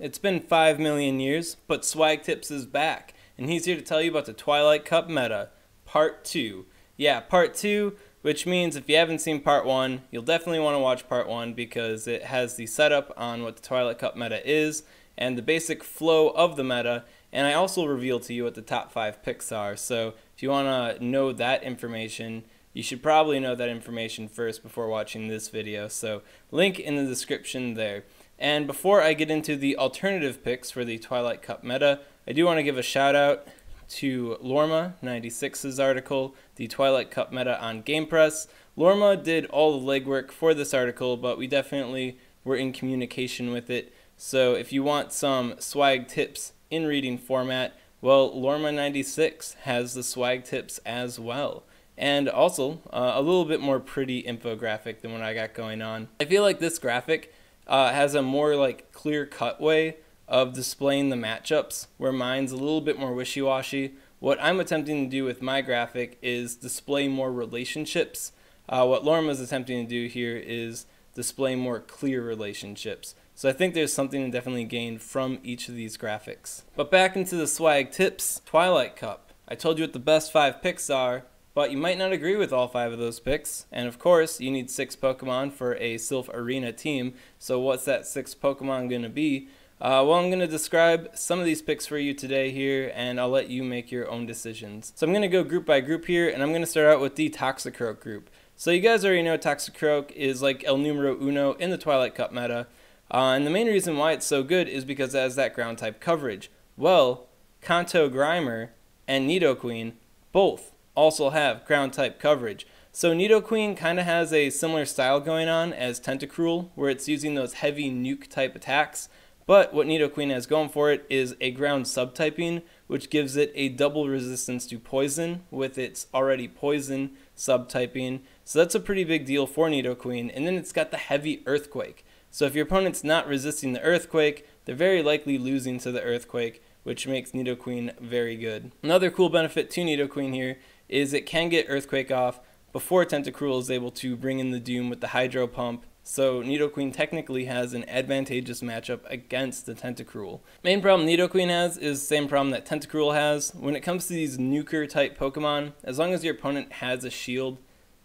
it's been 5 million years, but SwagTips is back, and he's here to tell you about the Twilight Cup meta, Part 2. Yeah, Part 2, which means if you haven't seen Part 1, you'll definitely want to watch Part 1 because it has the setup on what the Twilight Cup meta is, and the basic flow of the meta, and I also reveal to you what the top 5 picks are, so if you want to know that information, you should probably know that information first before watching this video, so link in the description there. And before I get into the alternative picks for the Twilight Cup meta, I do want to give a shout out to Lorma96's article, the Twilight Cup meta on GamePress. Lorma did all the legwork for this article, but we definitely were in communication with it. So if you want some swag tips in reading format, well, Lorma96 has the swag tips as well. And also a little bit more pretty infographic than what I got going on. I feel like this graphic has a more like clear-cut way of displaying the matchups, where mine's a little bit more wishy-washy. What I'm attempting to do with my graphic is display more relationships. What Lorma's attempting to do here is display more clear relationships. So I think there's something to definitely gain from each of these graphics. But back into the swag tips, Twilight Cup. I told you what the best 5 picks are, but you might not agree with all 5 of those picks, and of course you need 6 Pokemon for a Sylph Arena team, so what's that 6 Pokemon going to be? Well, I'm going to describe some of these picks for you today here, and I'll let you make your own decisions. So I'm going to go group by group here, and I'm going to start out with the Toxicroak group. So you guys already know Toxicroak is like El Numero Uno in the Twilight Cup meta, and the main reason why it's so good is because it has that ground type coverage. Well, Kanto Grimer and Nidoqueen both also have ground type coverage. So Nidoqueen kind of has a similar style going on as Tentacruel, where it's using those heavy nuke type attacks, but what Nidoqueen has going for it is a ground subtyping, which gives it a double resistance to poison with its already poison subtyping. So that's a pretty big deal for Nidoqueen, and then it's got the heavy earthquake. So if your opponent's not resisting the earthquake, they're very likely losing to the earthquake, which makes Nidoqueen very good. Another cool benefit to Nidoqueen here is it can get Earthquake off before Tentacruel is able to bring in the Doom with the Hydro Pump, so Nidoqueen technically has an advantageous matchup against the Tentacruel. Main problem Nidoqueen has is the same problem that Tentacruel has. When it comes to these nuker type Pokemon, as long as your opponent has a shield,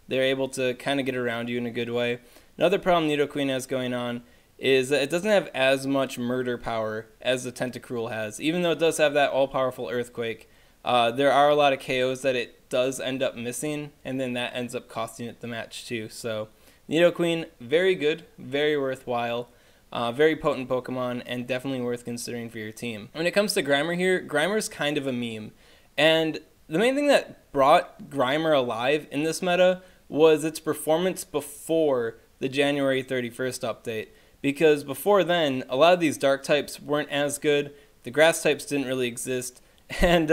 they're able to kind of get around you in a good way. Another problem Nidoqueen has going on is that it doesn't have as much murder power as the Tentacruel has. Even though it does have that all-powerful Earthquake, there are a lot of KOs that it does end up missing, and then that ends up costing it the match too. So Nidoqueen, very good, very worthwhile, very potent Pokemon, and definitely worth considering for your team. When it comes to Grimer here, Grimer's kind of a meme. And the main thing that brought Grimer alive in this meta was its performance before the January 31st update. Because before then, a lot of these dark types weren't as good, the grass types didn't really exist, and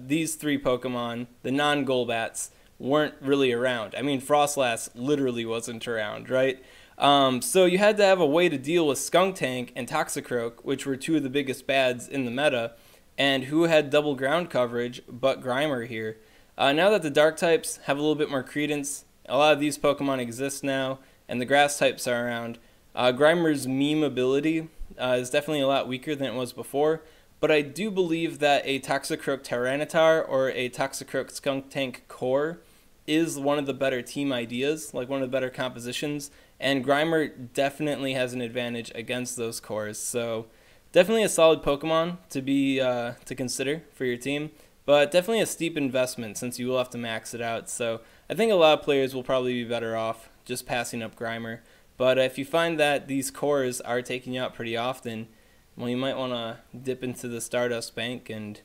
these 3 Pokemon, the non-Golbats, weren't really around. I mean, Frostlass literally wasn't around, right? So you had to have a way to deal with Skunk and Toxicroak, which were 2 of the biggest bads in the meta, and who had double ground coverage but Grimer here. Now that the dark types have a little bit more credence, a lot of these Pokemon exist now, and the grass types are around, Grimer's meme ability is definitely a lot weaker than it was before, but I do believe that a Toxicroak Tyranitar or a Toxicroak Skunk core is one of the better team ideas, like one of the better compositions, and Grimer definitely has an advantage against those cores, so definitely a solid Pokemon to be to consider for your team, but definitely a steep investment since you will have to max it out, so I think a lot of players will probably be better off just passing up Grimer. But if you find that these cores are taking you out pretty often, well, you might want to dip into the Stardust Bank and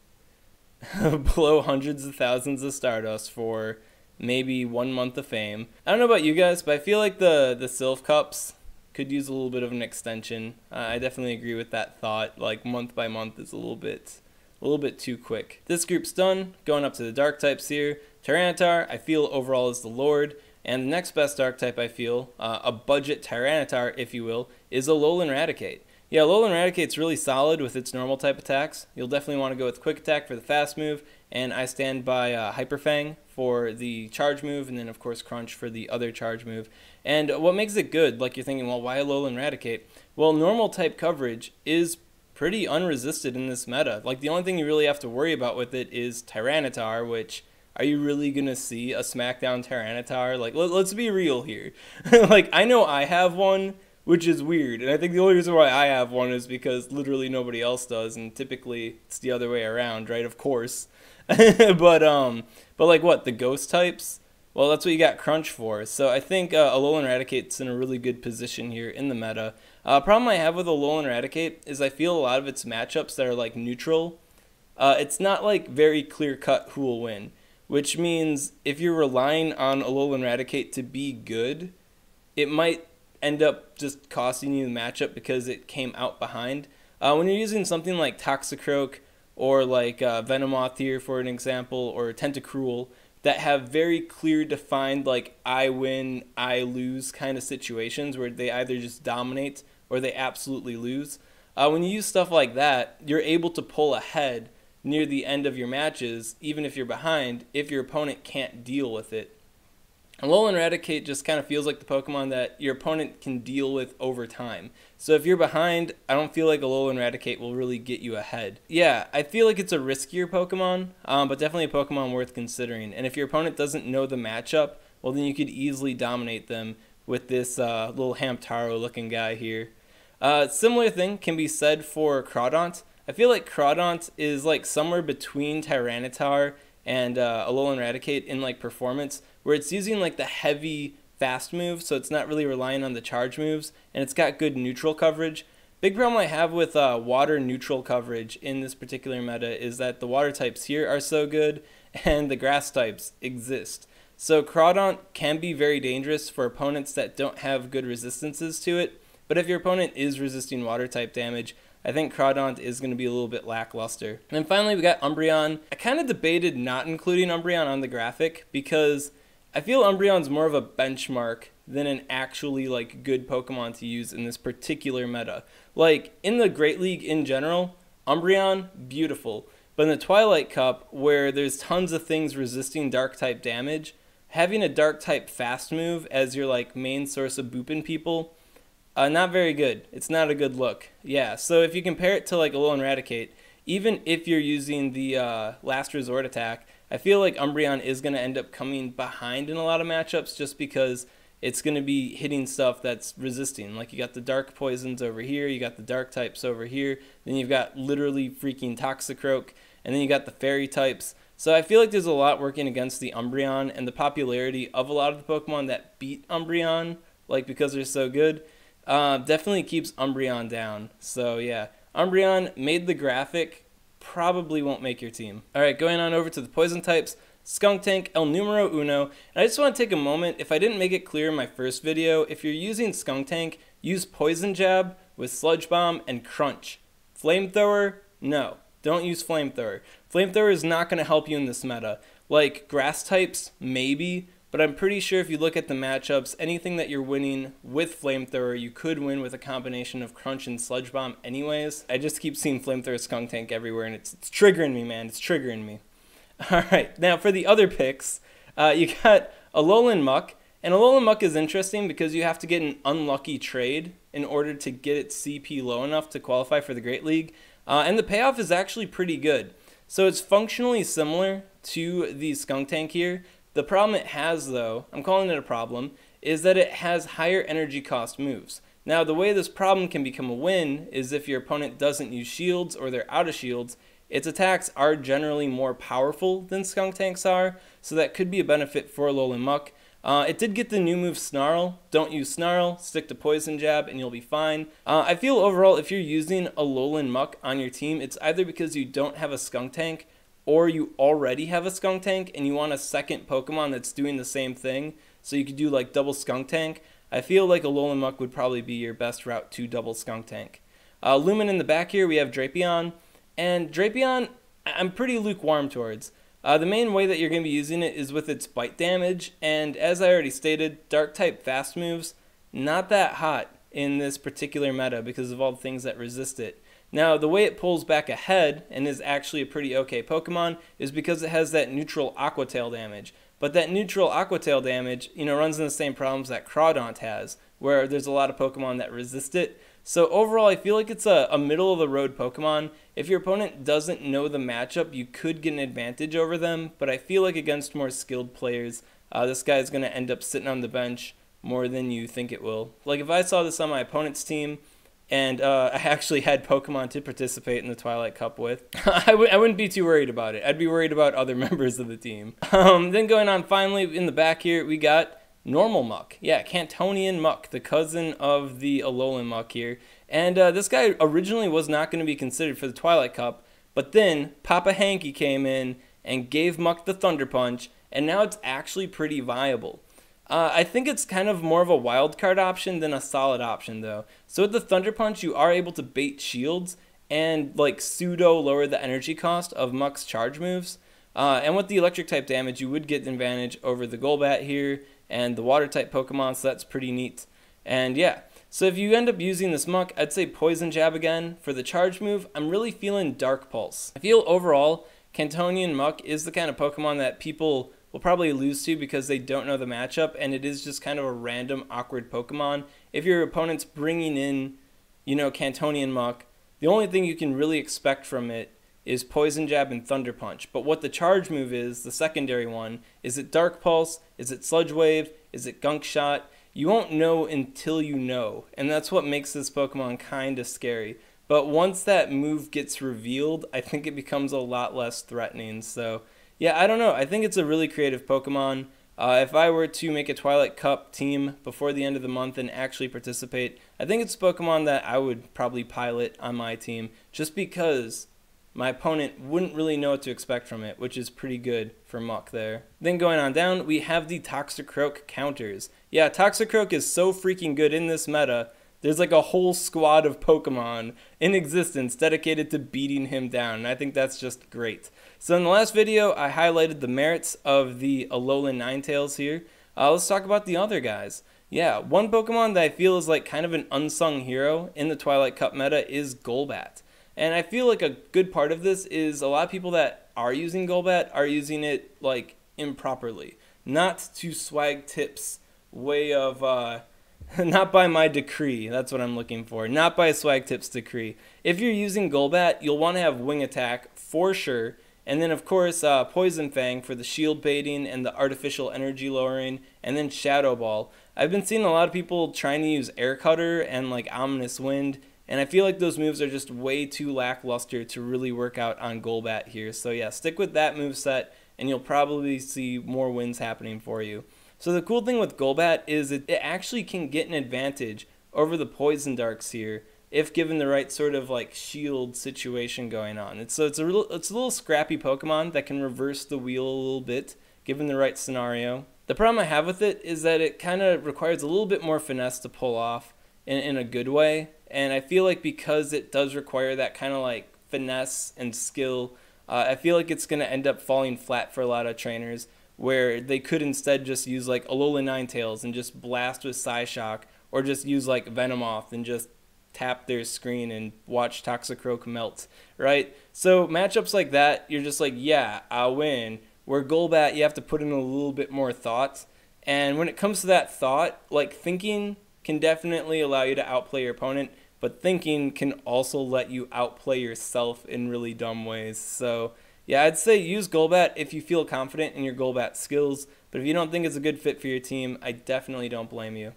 blow hundreds of thousands of Stardust for maybe 1 month of fame. I don't know about you guys, but I feel like the Sylph Cups could use a little bit of an extension. I definitely agree with that thought. Like month by month is a little bit too quick. This group's done. Going up to the dark types here. Tyranitar, I feel overall is the Lord. And the next best dark type I feel, a budget Tyranitar if you will, is a Lowland Raticate. Yeah, Lowland Raticate's really solid with its normal type attacks. You'll definitely want to go with Quick Attack for the fast move, and I stand by Hyper Fang for the charge move, and then of course Crunch for the other charge move. And what makes it good, like you're thinking, well, why a Lowland Raticate? Well, normal type coverage is pretty unresisted in this meta. Like, the only thing you really have to worry about with it is Tyranitar, which, are you really going to see a SmackDown Tyranitar? Like, let's be real here. Like, I know I have one, which is weird, and I think the only reason why I have one is because literally nobody else does, and typically it's the other way around, right? Of course. But like what, the ghost types? Well, that's what you got Crunch for. So I think Alolan Raticate's in a really good position here in the meta. Problem I have with Alolan Raticate is I feel a lot of its matchups that are like neutral. It's not like very clear cut who will win, which means if you're relying on Alolan Raticate to be good, it might end up just costing you the matchup because it came out behind. When you're using something like Toxicroak or like Venomoth here for an example, or Tentacruel, that have very clear defined like I win, I lose kind of situations where they either just dominate or they absolutely lose. When you use stuff like that, you're able to pull ahead near the end of your matches, even if you're behind, if your opponent can't deal with it. Alolan Raticate just kind of feels like the Pokemon that your opponent can deal with over time. So if you're behind, I don't feel like Alolan Raticate will really get you ahead. Yeah, I feel like it's a riskier Pokemon, but definitely a Pokemon worth considering. And if your opponent doesn't know the matchup, well then you could easily dominate them with this little Hamtaro looking guy here. Similar thing can be said for Crawdaunt. I feel like Crawdaunt is like somewhere between Tyranitar and Alolan Raticate in like performance, where it's using like the heavy fast move, so it's not really relying on the charge moves, and it's got good neutral coverage. Big problem I have with water neutral coverage in this particular meta is that the water types here are so good and the grass types exist. So Crawdaunt can be very dangerous for opponents that don't have good resistances to it, but if your opponent is resisting water type damage, I think Crawdaunt is going to be a little bit lackluster. And then finally we got Umbreon. I kind of debated not including Umbreon on the graphic because I feel Umbreon's more of a benchmark than an actually like good Pokemon to use in this particular meta. Like in the Great League in general, Umbreon, beautiful. But in the Twilight Cup, where there's tons of things resisting dark type damage, having a dark type fast move as your like main source of booping people, not very good. It's not a good look. Yeah, so if you compare it to like Alolan Raticate, even if you're using the last resort attack, I feel like Umbreon is going to end up coming behind in a lot of matchups just because it's going to be hitting stuff that's resisting. Like you got the dark poisons over here, you got the dark types over here, then you've got literally freaking Toxicroak, and then you got the fairy types. So I feel like there's a lot working against the Umbreon, and the popularity of a lot of the Pokemon that beat Umbreon, like because they're so good, definitely keeps Umbreon down. So yeah, Umbreon made the graphic, probably won't make your team. Alright, going on over to the poison types, Skuntank, El Numero Uno. And I just want to take a moment, if I didn't make it clear in my first video, if you're using Skuntank, use Poison Jab with Sludge Bomb and Crunch. Flamethrower, no. Don't use Flamethrower. Flamethrower is not going to help you in this meta. Like, grass types, maybe, but I'm pretty sure if you look at the matchups, anything that you're winning with Flamethrower, you could win with a combination of Crunch and Sludge Bomb anyways. I just keep seeing Flamethrower Skuntank everywhere, and it's triggering me, man. It's triggering me. Alright, now for the other picks, you got a Lowland Muck, and a Lowland Muck is interesting because you have to get an unlucky trade in order to get its CP low enough to qualify for the Great League, and the payoff is actually pretty good. So it's functionally similar to the Skuntank here. The problem it has, though, I'm calling it a problem, is that it has higher energy cost moves. Now, the way this problem can become a win is if your opponent doesn't use shields or they're out of shields. Its attacks are generally more powerful than Skuntank's are, so that could be a benefit for Lowland Muck. It did get the new move Snarl. Don't use Snarl, stick to Poison Jab, and you'll be fine. I feel overall, if you're using a Lowland Muck on your team, it's either because you don't have a Skuntank, or you already have a Skuntank and you want a second Pokemon that's doing the same thing, so you could do like double Skuntank. I feel like a Lowland Muck would probably be your best route to double Skuntank. Lumen in the back here, we have Drapion. And Drapion, I'm pretty lukewarm towards. The main way that you're going to be using it is with its bite damage, and as I already stated, Dark-type fast moves, not that hot in this particular meta because of all the things that resist it. Now, the way it pulls back ahead, and is actually a pretty okay Pokemon, is because it has that neutral Aqua Tail damage. But that neutral Aqua Tail damage, runs into the same problems that Crawdaunt has, where there's a lot of Pokemon that resist it. So overall, I feel like it's a middle-of-the-road Pokemon. If your opponent doesn't know the matchup, you could get an advantage over them, but I feel like against more skilled players, this guy's going to end up sitting on the bench more than you think it will. Like if I saw this on my opponent's team, and I actually had Pokemon to participate in the Twilight Cup with, I wouldn't be too worried about it. I'd be worried about other members of the team. Then going on, finally, in the back here, we got Normal Muck. Yeah, Cantonian Muck, the cousin of the Lowland Muck here. And this guy originally was not going to be considered for the Twilight Cup, but then Papa Hanky came in and gave Muck the Thunder Punch, and now it's actually pretty viable. I think it's kind of more of a wild card option than a solid option, though. So with the Thunder Punch, you are able to bait shields and like pseudo lower the energy cost of Muck's charge moves. And with the electric type damage, you would get an advantage over the Golbat here and the water type Pokemon, so that's pretty neat. And yeah, so if you end up using this Muck, I'd say Poison Jab again. For the charge move, I'm really feeling Dark Pulse. I feel overall, Cantonian Muck is the kind of Pokemon that people will probably lose to because they don't know the matchup, and it is just kind of a random, awkward Pokemon. If your opponent's bringing in, Cantonian Muck, the only thing you can really expect from it is Poison Jab and Thunder Punch. But what the charge move is, the secondary one, is it Dark Pulse? Is it Sludge Wave? Is it Gunk Shot? You won't know until you know, and that's what makes this Pokemon kind of scary. But once that move gets revealed, I think it becomes a lot less threatening. So yeah, I don't know. I think it's a really creative Pokemon. If I were to make a Twilight Cup team before the end of the month and actually participate, I think it's a Pokemon that I would probably pilot on my team just because my opponent wouldn't really know what to expect from it, which is pretty good for Muck there. Then going on down, we have the Toxicroak Counters. Yeah, Toxicroak is so freaking good in this meta. There's like a whole squad of Pokemon in existence dedicated to beating him down, and I think that's just great. So in the last video, I highlighted the merits of the Alolan Ninetales here. Let's talk about the other guys. Yeah, one Pokemon that I feel is like kind of an unsung hero in the Twilight Cup meta is Golbat. And I feel like a good part of this is a lot of people that are using Golbat are using it like improperly. Not to SwagTips way of not by my decree, that's what I'm looking for. Not by SwagTips decree. If you're using Golbat, you'll want to have Wing Attack for sure. And then of course Poison Fang for the shield baiting and the artificial energy lowering. And then Shadow Ball. I've been seeing a lot of people trying to use Air Cutter and like Ominous Wind. And I feel like those moves are just way too lackluster to really work out on Golbat here. So yeah, stick with that moveset and you'll probably see more wins happening for you. So the cool thing with Golbat is it actually can get an advantage over the Poison Darks here if given the right sort of like shield situation going on. It's a little scrappy Pokemon that can reverse the wheel a little bit given the right scenario. The problem I have with it is that it kind of requires a little bit more finesse to pull off in a good way. And I feel like because it does require that kind of like finesse and skill, I feel like it's going to end up falling flat for a lot of trainers where they could instead just use like Alolan Ninetales and just blast with Psyshock, or just use like Venomoth and just tap their screen and watch Toxicroak melt, right? So matchups like that, you're just like, yeah, I'll win. Where Golbat, you have to put in a little bit more thought. And when it comes to that thought, like thinking can definitely allow you to outplay your opponent, but thinking can also let you outplay yourself in really dumb ways. So yeah, I'd say use Golbat if you feel confident in your Golbat skills, but if you don't think it's a good fit for your team, I definitely don't blame you.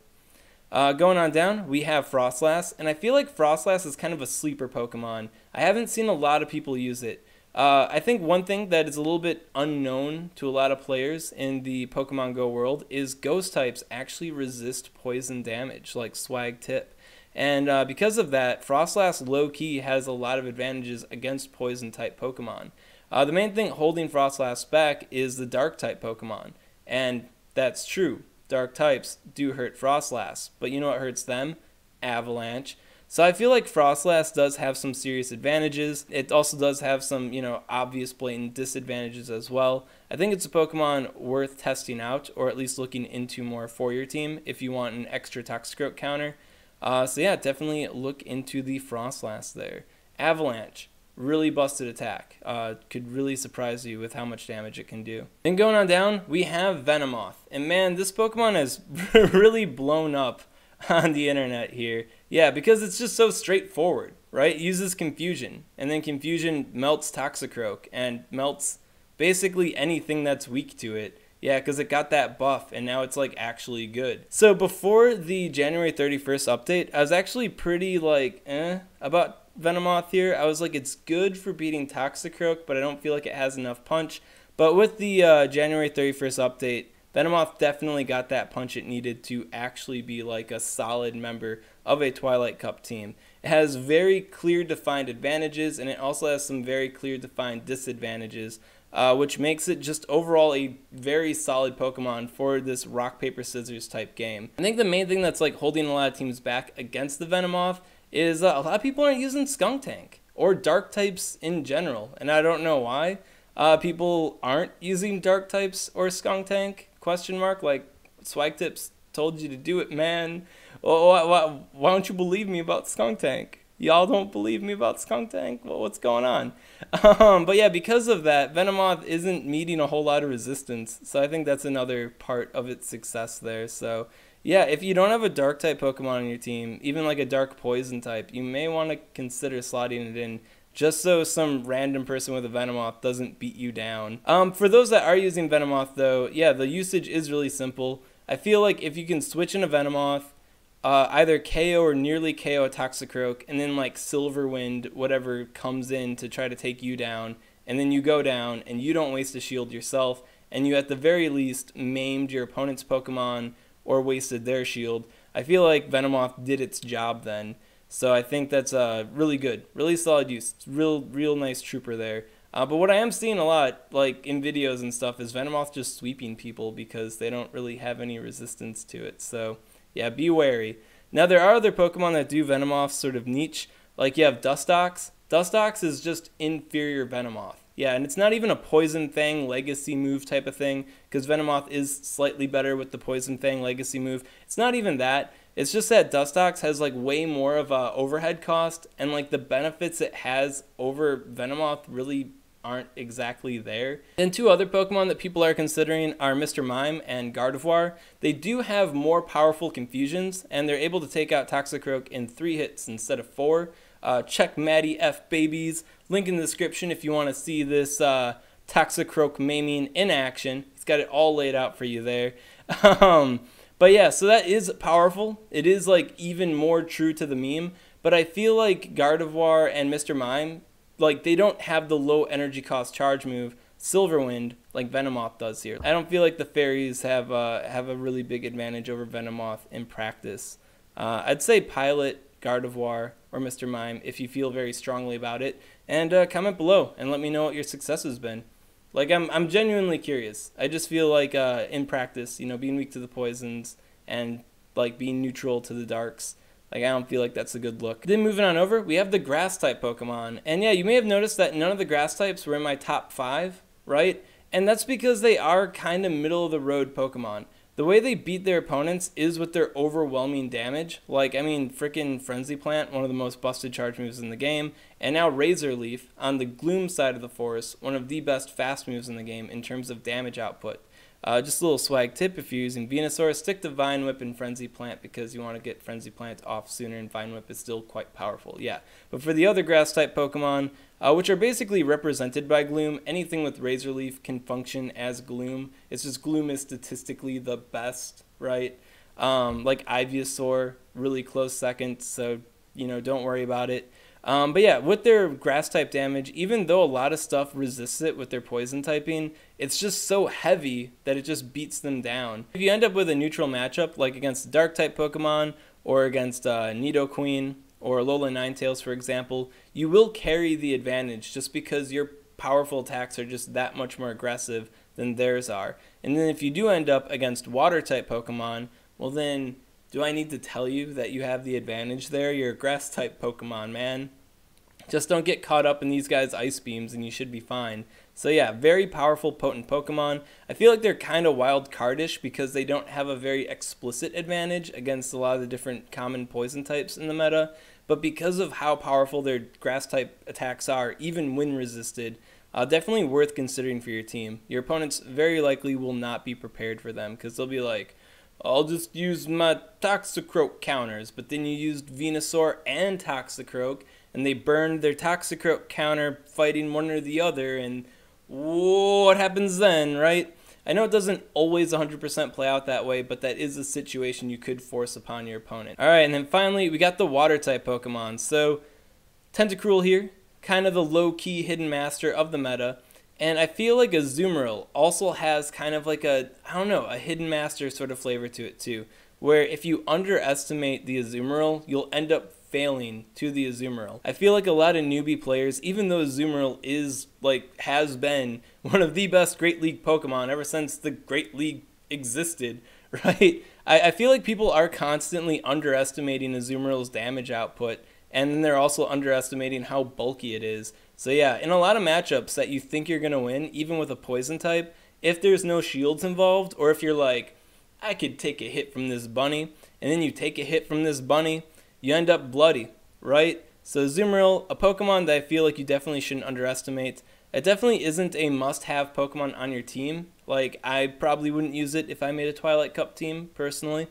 Going on down, we have Frostlass, and I feel like Frostlass is kind of a sleeper Pokemon. I haven't seen a lot of people use it. I think one thing that is a little bit unknown to a lot of players in the Pokemon Go world is Ghost types actually resist poison damage, like SwagTip. And because of that, Frostlass low-key has a lot of advantages against poison-type Pokemon. The main thing holding Frostlass back is the Dark-type Pokemon. And that's true. Dark types do hurt Frostlass. But you know what hurts them? Avalanche. So I feel like Frostlass does have some serious advantages. It also does have some, obvious blatant disadvantages as well. I think it's a Pokemon worth testing out, or at least looking into more for your team if you want an extra Toxicroak counter. So yeah, definitely look into the Frostlass there. Avalanche, really busted attack. Could really surprise you with how much damage it can do. Then going on down, we have Venomoth. And man, this Pokemon has really blown up on the internet here. Yeah, because it's just so straightforward, right? It uses Confusion, and then Confusion melts Toxicroak and melts basically anything that's weak to it. Yeah, because it got that buff, and now it's like actually good. So before the January 31st update, I was actually pretty like about Venomoth here. I was like, it's good for beating Toxicroak, but I don't feel like it has enough punch. But with the January 31st update, Venomoth definitely got that punch it needed to actually be like a solid member of a Twilight Cup team. It has very clear defined advantages, and it also has some very clear defined disadvantages, which makes it just overall a very solid Pokemon for this rock, paper, scissors type game. I think the main thing that's like holding a lot of teams back against the Venomoth is a lot of people aren't using Skunk Tank or Dark types in general, and I don't know why. People aren't using Dark types or Skunk Tank, question mark, like SwagTips told you to do it, man. Why don't you believe me about Skunk Tank? Y'all don't believe me about Skunk Tank? Well, what's going on? But yeah, because of that, Venomoth isn't meeting a whole lot of resistance, so I think that's another part of its success there. So yeah, if you don't have a Dark type Pokemon on your team, even like a Dark Poison type, you may want to consider slotting it in just so some random person with a Venomoth doesn't beat you down. For those that are using Venomoth though, yeah, the usage is really simple. I feel like if you can switch in a Venomoth, either KO or nearly KO a Toxicroak, and then like Silver Wind, whatever comes in to try to take you down, and then you go down and you don't waste a shield yourself, and you at the very least maimed your opponent's Pokemon or wasted their shield, I feel like Venomoth did its job then. So I think that's really good, really solid use. It's real nice trooper there. But what I am seeing a lot, like in videos and stuff, is Venomoth just sweeping people because they don't really have any resistance to it. So yeah, be wary. Now there are other Pokemon that do Venomoth sort of niche. Like you have Dustox. Dustox is just inferior Venomoth. Yeah, and it's not even a Poison Fang Legacy move type of thing, because Venomoth is slightly better with the Poison Fang Legacy move. It's not even that. It's just that Dustox has like way more of a overhead cost, and like the benefits it has over Venomoth really aren't exactly there. And two other Pokemon that people are considering are Mr. Mime and Gardevoir. They do have more powerful confusions, and they're able to take out Toxicroak in 3 hits instead of 4. Check Maddie F babies. Link in the description if you want to see this Toxicroak maiming in action. He's got it all laid out for you there. But yeah, so that is powerful. It is like even more true to the meme. But I feel like Gardevoir and Mr. Mime, like they don't have the low energy cost charge move Silver Wind like Venomoth does here. I don't feel like the fairies have a really big advantage over Venomoth in practice. I'd say pilot Gardevoir or Mr. Mime if you feel very strongly about it, and comment below and let me know what your success has been. Like I'm genuinely curious. I just feel like in practice, you know, being weak to the poisons and like being neutral to the darks, like I don't feel like that's a good look. Then moving on over, we have the grass type Pokemon. And yeah, you may have noticed that none of the grass types were in my top 5, right? And that's because they are kind of middle of the road Pokemon. The way they beat their opponents is with their overwhelming damage. Like, I mean, frickin' Frenzy Plant, one of the most busted charge moves in the game. And now Razor Leaf on the Gloom side of the forest, one of the best fast moves in the game in terms of damage output. Just a little swag tip, if you're using Venusaur, stick to Vine Whip and Frenzy Plant because you want to get Frenzy Plant off sooner, and Vine Whip is still quite powerful. Yeah, but for the other grass type Pokemon, which are basically represented by Gloom, anything with Razor Leaf can function as Gloom. It's just Gloom is statistically the best, right? Like Ivysaur, really close second, so you know, don't worry about it. But yeah, with their grass type damage, even though a lot of stuff resists it with their poison typing, it's just so heavy that it just beats them down. If you end up with a neutral matchup, like against dark type Pokemon, or against Nidoqueen, or Lowland Ninetales for example, you will carry the advantage just because your powerful attacks are just that much more aggressive than theirs are. And then if you do end up against water type Pokemon, well then, do I need to tell you that you have the advantage there? You're a grass type Pokemon, man. Just don't get caught up in these guys' ice beams and you should be fine. So yeah, very powerful, potent Pokemon. I feel like they're kind of wild cardish because they don't have a very explicit advantage against a lot of the different common poison types in the meta. But because of how powerful their grass type attacks are, even when resisted, definitely worth considering for your team. Your opponents very likely will not be prepared for them because they'll be like, I'll just use my Toxicroak counters. But then you used Venusaur and Toxicroak, and they burned their Toxicroak counter fighting one or the other, and what happens then, right? I know it doesn't always 100% play out that way, but that is a situation you could force upon your opponent. Alright, and then finally, we got the Water-type Pokemon. So, Tentacruel here, kind of the low-key hidden master of the meta. And I feel like Azumarill also has kind of like a hidden master sort of flavor to it too. Where if you underestimate the Azumarill, you'll end up failing to the Azumarill. I feel like a lot of newbie players, even though Azumarill has been one of the best Great League Pokemon ever since the Great League existed, right? I feel like people are constantly underestimating Azumarill's damage output, and then they're also underestimating how bulky it is. So yeah, in a lot of matchups that you think you're going to win, even with a poison type, if there's no shields involved, or if you're like, I could take a hit from this bunny, and then you take a hit from this bunny, you end up bloody, right? So Azumarill, a Pokemon that I feel like you definitely shouldn't underestimate. It definitely isn't a must-have Pokemon on your team. Like, I probably wouldn't use it if I made a Twilight Cup team, personally.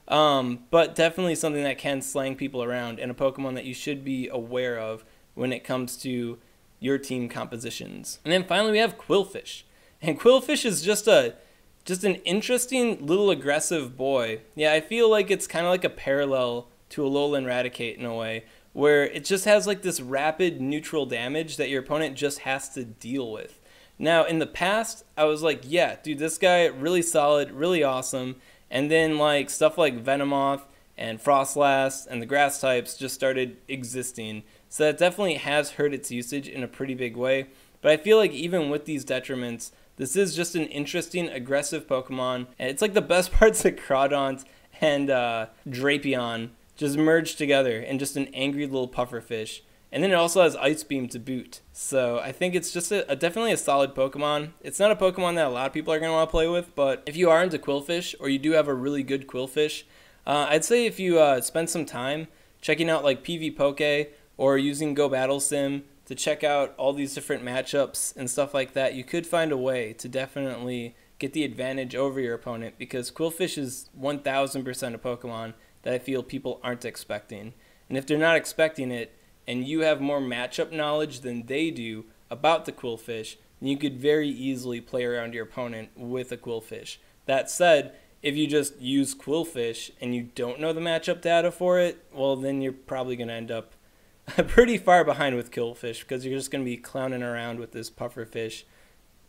But definitely something that can slang people around, and a Pokemon that you should be aware of when it comes to your team compositions. And then finally we have Qwilfish. And Qwilfish is just an interesting little aggressive boy. Yeah, I feel like it's kind of like a parallel to a Lowland Raticate in a way, where it just has like this rapid neutral damage that your opponent just has to deal with. Now, in the past, I was like, yeah, dude, this guy, really solid, really awesome. And then like stuff like Venomoth and Frostlass and the grass types just started existing. So that definitely has hurt its usage in a pretty big way. But I feel like even with these detriments, this is just an interesting, aggressive Pokemon. And it's like the best parts of Crawdaunt and Drapion just merged together in just an angry little pufferfish. And then it also has Ice Beam to boot. So I think it's just definitely a solid Pokemon. It's not a Pokemon that a lot of people are going to want to play with, but if you are into Qwilfish, or you do have a really good Qwilfish, I'd say if you spend some time checking out like PvPoke or using Go Battle Sim to check out all these different matchups and stuff like that, you could find a way to definitely get the advantage over your opponent, because Qwilfish is 1000% a Pokemon that I feel people aren't expecting. And if they're not expecting it, and you have more matchup knowledge than they do about the Qwilfish, then you could very easily play around your opponent with a Qwilfish. That said, if you just use Qwilfish and you don't know the matchup data for it, well, then you're probably going to end up pretty far behind with Qwilfish, because you're just going to be clowning around with this pufferfish,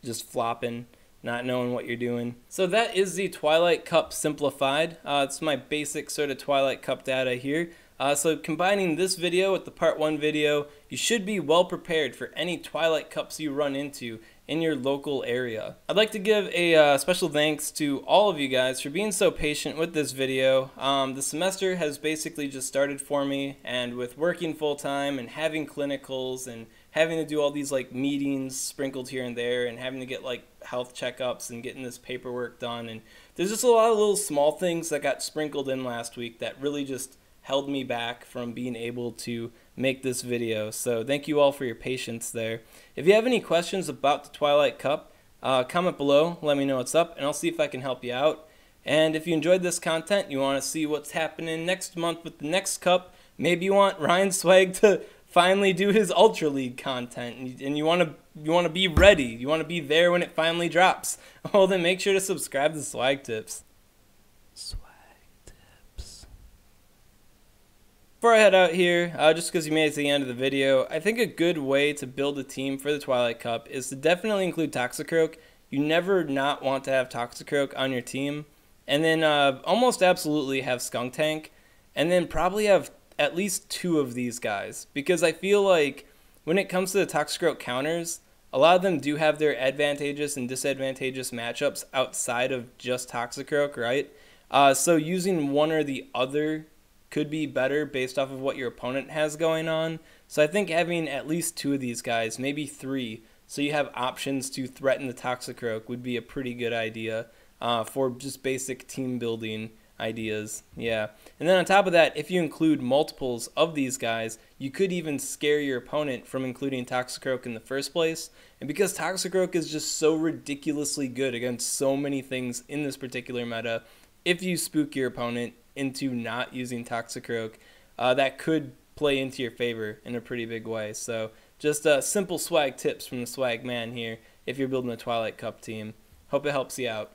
just flopping, not knowing what you're doing. So that is the Twilight Cup simplified. It's my basic sort of Twilight Cup data here. So combining this video with the part 1 video, you should be well prepared for any Twilight Cups you run into in your local area. I'd like to give a special thanks to all of you guys for being so patient with this video. The semester has basically just started for me, and with working full-time and having clinicals and having to do all these like meetings sprinkled here and there, and having to get like health checkups and getting this paperwork done, and there's just a lot of little small things that got sprinkled in last week that really just held me back from being able to make this video. So thank you all for your patience there. If you have any questions about the Twilight Cup, comment below, let me know what's up, and I'll see if I can help you out. And if you enjoyed this content, you want to see what's happening next month with the next cup, maybe you want Ryan Swag to finally do his Ultra League content, and you want to be ready, you want to be there when it finally drops, well then make sure to subscribe to SwagTips. Before I head out here, just because you made it to the end of the video, I think a good way to build a team for the Twilight Cup is to definitely include Toxicroak. You never not want to have Toxicroak on your team. And then almost absolutely have Skunk Tank. And then probably have at least 2 of these guys. Because I feel like when it comes to the Toxicroak counters, a lot of them do have their advantageous and disadvantageous matchups outside of just Toxicroak, right? So using one or the other could be better based off of what your opponent has going on. So I think having at least 2 of these guys, maybe 3, so you have options to threaten the Toxicroak would be a pretty good idea for just basic team building ideas. Yeah. And then on top of that, if you include multiples of these guys, you could even scare your opponent from including Toxicroak in the first place. And because Toxicroak is just so ridiculously good against so many things in this particular meta, if you spook your opponent into not using Toxicroak, that could play into your favor in a pretty big way. So just simple swag tips from the Swag Man here if you're building a Twilight Cup team. Hope it helps you out.